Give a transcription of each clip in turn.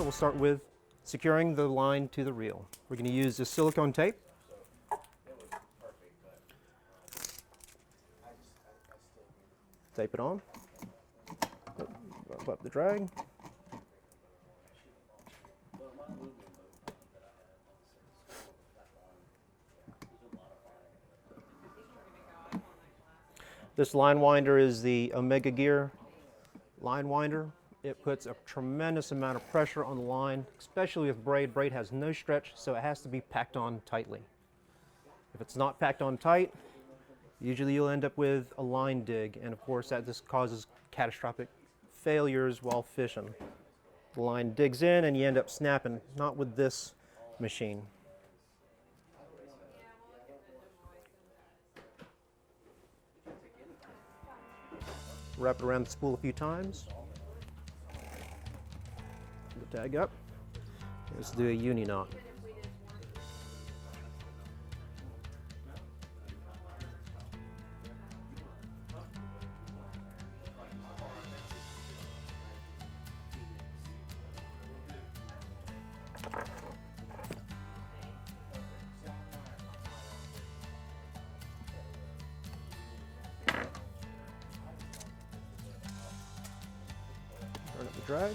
we'll start with securing the line to the reel. We're going to use this silicone tape. Tape it on. Bump up the drag. This line winder is the Omega Gear line winder. It puts a tremendous amount of pressure on the line, especially with braid. Braid has no stretch, so it has to be packed on tightly. If it's not packed on tight, usually you'll end up with a line dig, and of course that just causes catastrophic failures while fishing. The line digs in and you end up snapping, not with this machine. Wrap it around the spool a few times. The tag up. Let's do a uni knot. Turn up the drag.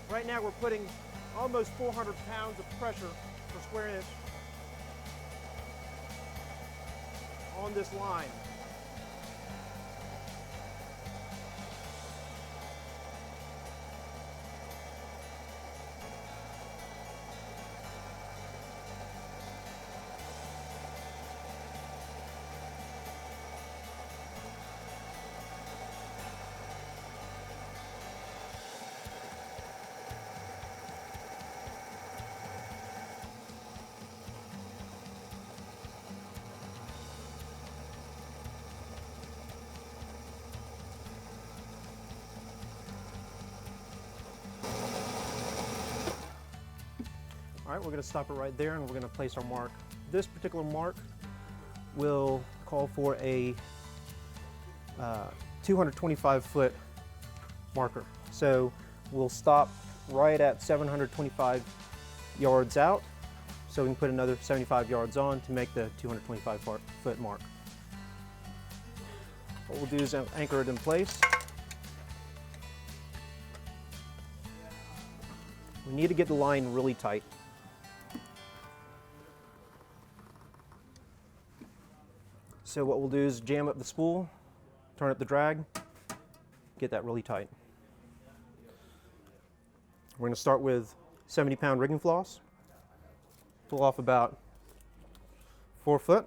Right now we're putting almost 400 pounds of pressure per square inch on this line. All right, we're going to stop it right there and we're going to place our mark. This particular mark will call for a 225-foot marker. So we'll stop right at 725 yards out, so we can put another 75 yards on to make the 225-foot mark. What we'll do is anchor it in place. We need to get the line really tight. So what we'll do is jam up the spool, turn up the drag, get that really tight. We're going to start with 70-pound rigging floss. Pull off about 4 foot.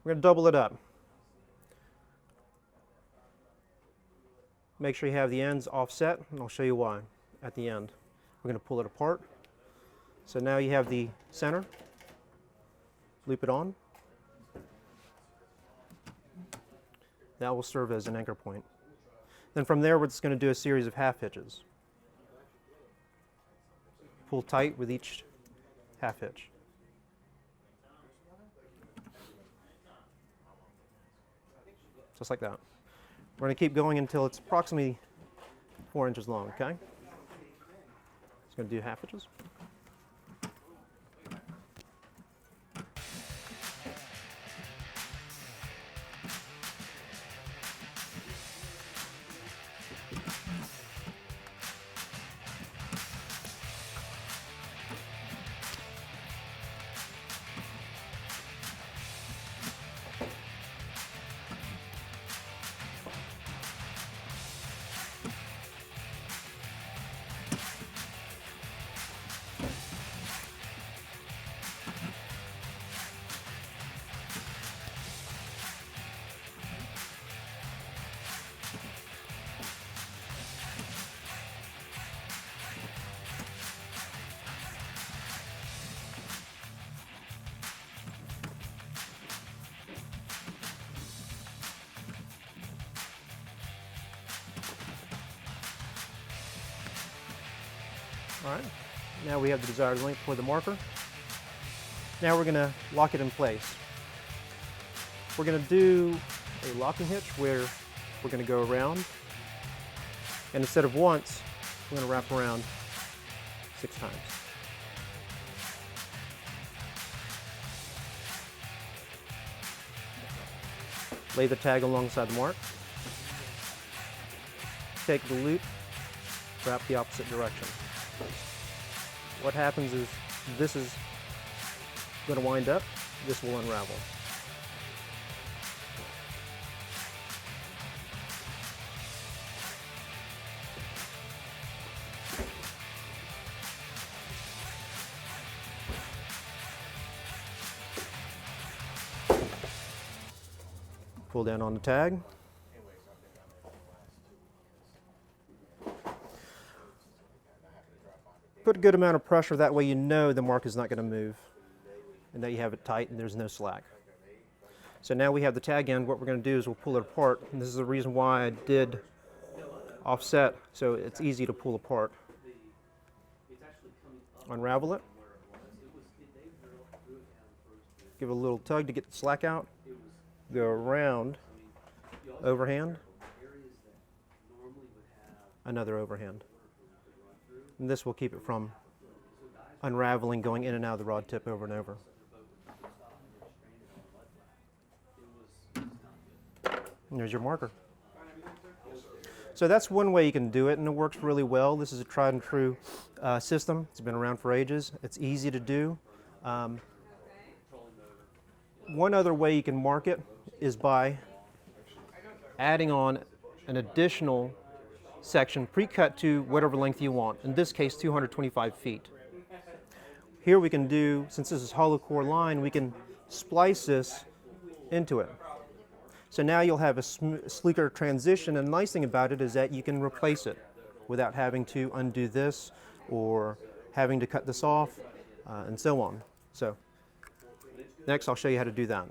We're going to double it up. Make sure you have the ends offset, and I'll show you why at the end. We're going to pull it apart. So now you have the center. Loop it on. That will serve as an anchor point. Then from there, we're just going to do a series of half hitches. Pull tight with each half hitch. Just like that. We're going to keep going until it's approximately 4 inches long, okay? Just going to do half hitches. All right, now we have the desired length for the marker. Now we're going to lock it in place. We're going to do a locking hitch where we're going to go around, and instead of once, we're going to wrap around 6 times. Lay the tag alongside the mark. Take the loop, wrap the opposite direction. What happens is this is going to wind up, this will unravel. Pull down on the tag. Put a good amount of pressure, that way you know the mark is not going to move and that you have it tight and there's no slack. So now we have the tag end. What we're going to do is we'll pull it apart, and this is the reason why I did offset, so it's easy to pull apart. Unravel it. Give it a little tug to get the slack out. Go around, overhand, another overhand. And this will keep it from unraveling, going in and out of the rod tip over and over. And there's your marker. So that's one way you can do it, and it works really well. This is a tried and true system. It's been around for ages. It's easy to do. One other way you can mark it is by adding on an additional section pre-cut to whatever length you want. In this case, 225 feet. Here we can do, since this is hollow core line, we can splice this into it. So now you'll have a sleeker transition, and the nice thing about it is that you can replace it without having to undo this or having to cut this off and so on. So next I'll show you how to do that.